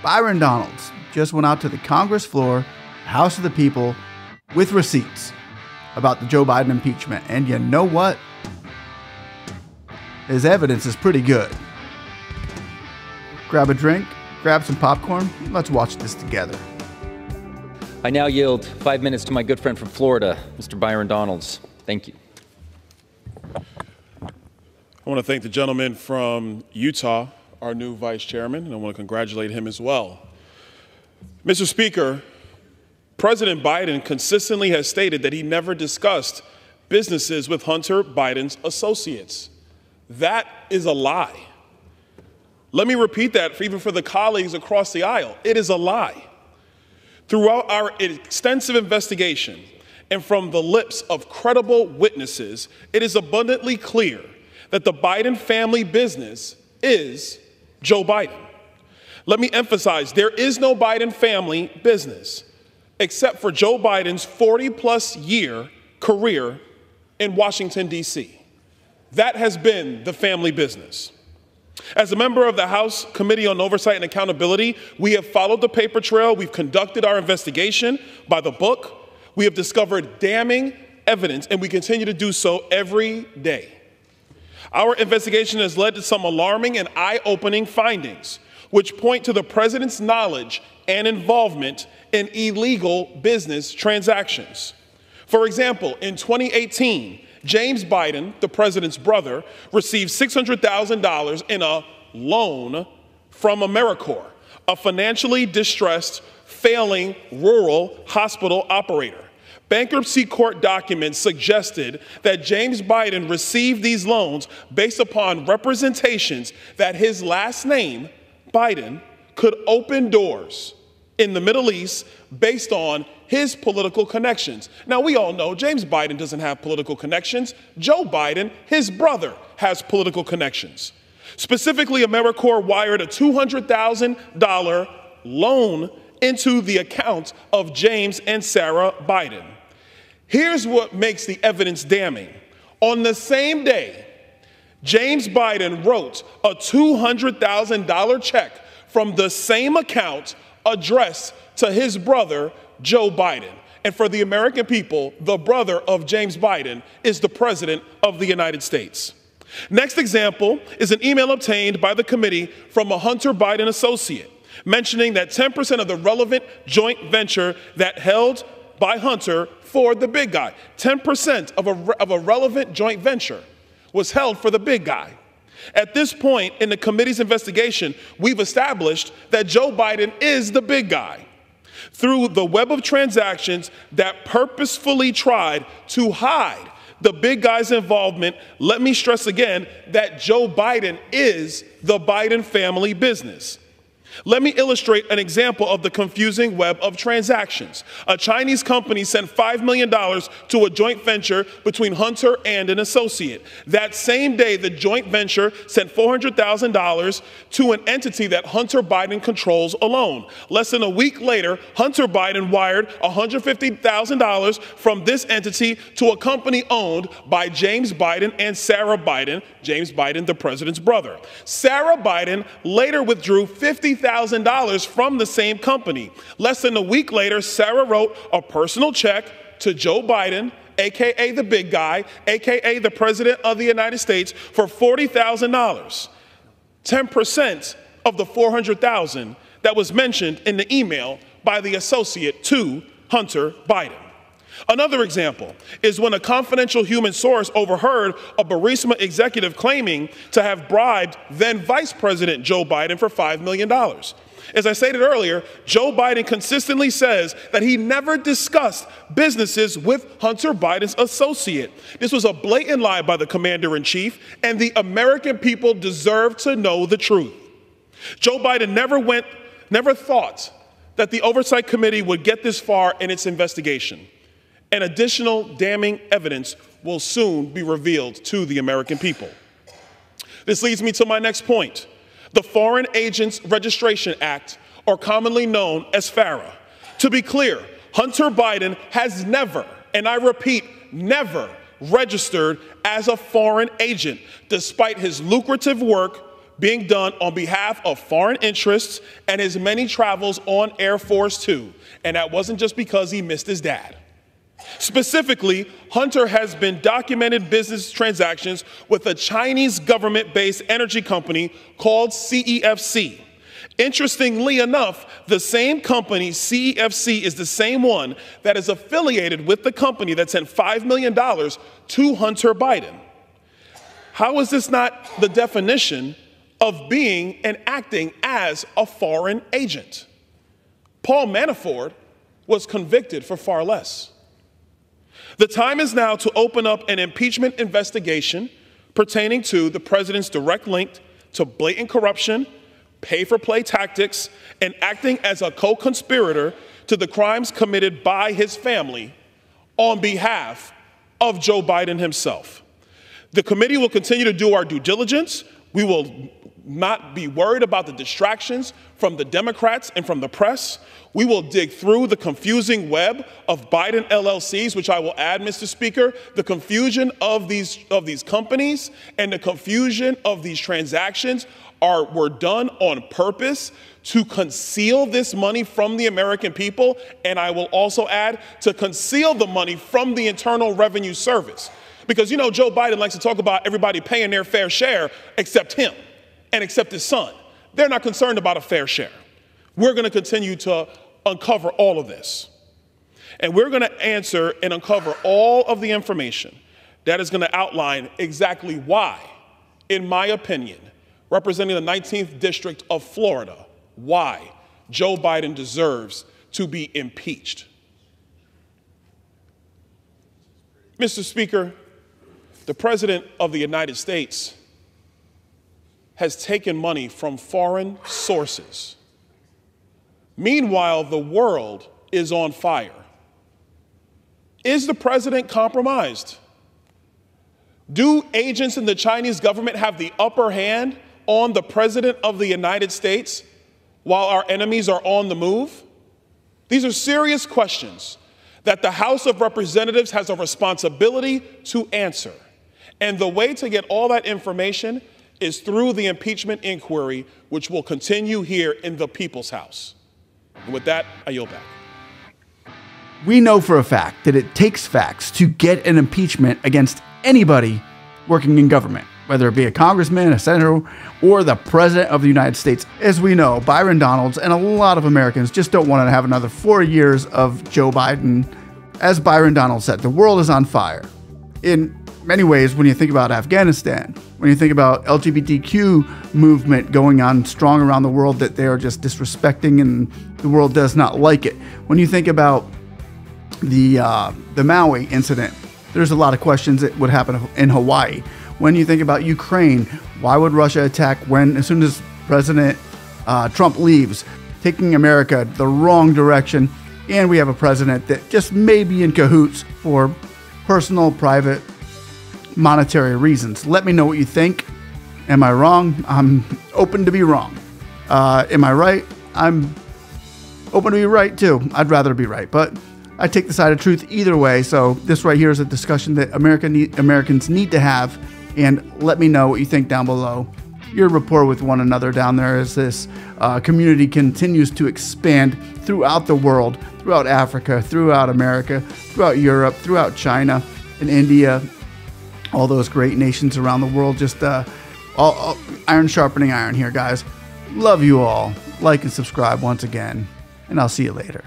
Byron Donalds just went out to the Congress floor, House of the People, with receipts about the Joe Biden impeachment. And you know what? His evidence is pretty good. Grab a drink, grab some popcorn, let's watch this together. I now yield 5 minutes to my good friend from Florida, Mr. Byron Donalds. Thank you. I want to thank the gentleman from Utah, our new vice chairman, and I want to congratulate him as well. Mr. Speaker, President Biden consistently has stated that he never discussed businesses with Hunter Biden's associates. That is a lie. Let me repeat that even for the colleagues across the aisle. It is a lie. Throughout our extensive investigation and from the lips of credible witnesses, it is abundantly clear that the Biden family business is Joe Biden. Let me emphasize, there is no Biden family business except for Joe Biden's 40-plus year career in Washington, D.C. That has been the family business. As a member of the House Committee on Oversight and Accountability, we have followed the paper trail. We've conducted our investigation by the book. We have discovered damning evidence, and we continue to do so every day. Our investigation has led to some alarming and eye-opening findings, which point to the president's knowledge and involvement in illegal business transactions. For example, in 2018, James Biden, the president's brother, received $600,000 in a loan from AmeriCorps, a financially distressed, failing rural hospital operator. Bankruptcy court documents suggested that James Biden received these loans based upon representations that his last name, Biden, could open doors in the Middle East based on his political connections. Now, we all know James Biden doesn't have political connections. Joe Biden, his brother, has political connections. Specifically, AmeriCorps wired a $200,000 loan into the account of James and Sarah Biden. Here's what makes the evidence damning. On the same day, James Biden wrote a $200,000 check from the same account addressed to his brother, Joe Biden. And for the American people, the brother of James Biden is the president of the United States. Next example is an email obtained by the committee from a Hunter Biden associate, mentioning that 10% of the relevant joint venture that held by Hunter for the big guy, 10% of a relevant joint venture was held for the big guy. At this point in the committee's investigation, we've established that Joe Biden is the big guy. Through the web of transactions that purposefully tried to hide the big guy's involvement, let me stress again that Joe Biden is the Biden family business. Let me illustrate an example of the confusing web of transactions. A Chinese company sent $5 million to a joint venture between Hunter and an associate. That same day, the joint venture sent $400,000 to an entity that Hunter Biden controls alone. Less than a week later, Hunter Biden wired $150,000 from this entity to a company owned by James Biden and Sarah Biden, James Biden, the president's brother. Sarah Biden later withdrew $50,000 from the same company. Less than a week later, Sarah wrote a personal check to Joe Biden, AKA the big guy, AKA the president of the United States, for $40,000. 10% of the $400,000 that was mentioned in the email by the associate to Hunter Biden. Another example is when a confidential human source overheard a Burisma executive claiming to have bribed then Vice President Joe Biden for $5 million. As I stated earlier, Joe Biden consistently says that he never discussed businesses with Hunter Biden's associate. This was a blatant lie by the commander-in-chief, and the American people deserve to know the truth. Joe Biden never thought that the Oversight Committee would get this far in its investigation. And additional damning evidence will soon be revealed to the American people. This leads me to my next point. The Foreign Agents Registration Act, or commonly known as FARA. To be clear, Hunter Biden has never, and I repeat, never registered as a foreign agent, despite his lucrative work being done on behalf of foreign interests and his many travels on Air Force Two. And that wasn't just because he missed his dad. Specifically, Hunter has been documented business transactions with a Chinese government-based energy company called CEFC. Interestingly enough, the same company, CEFC, is the same one that is affiliated with the company that sent $5 million to Hunter Biden. How is this not the definition of being and acting as a foreign agent? Paul Manafort was convicted for far less. The time is now to open up an impeachment investigation pertaining to the president's direct link to blatant corruption, pay-for-play tactics, and acting as a co-conspirator to the crimes committed by his family on behalf of Joe Biden himself. The committee will continue to do our due diligence. We will not be worried about the distractions from the Democrats and from the press. We will dig through the confusing web of Biden LLCs, which I will add, Mr. Speaker, the confusion of these companies and the confusion of these transactions were done on purpose to conceal this money from the American people, and I will also add, to conceal the money from the Internal Revenue Service. Because, you know, Joe Biden likes to talk about everybody paying their fair share except him and except his son. They're not concerned about a fair share. We're going to continue to uncover all of this. And we're going to answer and uncover all of the information that is going to outline exactly why, in my opinion, representing the 19th District of Florida, why Joe Biden deserves to be impeached. Mr. Speaker, the President of the United States has taken money from foreign sources. Meanwhile, the world is on fire. Is the president compromised? Do agents in the Chinese government have the upper hand on the President of the United States while our enemies are on the move? These are serious questions that the House of Representatives has a responsibility to answer. And the way to get all that information is through the impeachment inquiry, which will continue here in the People's House. And with that, I yield back. We know for a fact that it takes facts to get an impeachment against anybody working in government, whether it be a congressman, a senator, or the president of the United States. As we know, Byron Donalds and a lot of Americans just don't want to have another 4 years of Joe Biden. As Byron Donalds said, the world is on fire. In many ways, when you think about Afghanistan, when you think about LGBTQ movement going on strong around the world that they are just disrespecting and the world does not like it. When you think about the Maui incident, there's a lot of questions that would happen in Hawaii. When you think about Ukraine, why would Russia attack as soon as President Trump leaves, taking America the wrong direction? And we have a president that just may be in cahoots for personal, private, monetary reasons. Let me know what you think. Am I wrong? I'm open to be wrong. Am I right? I'm open to be right too. I'd rather be right, but I take the side of truth either way. So this right here is a discussion that Americans need to have. And let me know what you think down below. Your rapport with one another down there as this community continues to expand throughout the world, throughout Africa, throughout America, throughout Europe, throughout China and India, all those great nations around the world. Just all iron sharpening iron here, guys. Love you all. Like and subscribe once again, and I'll see you later.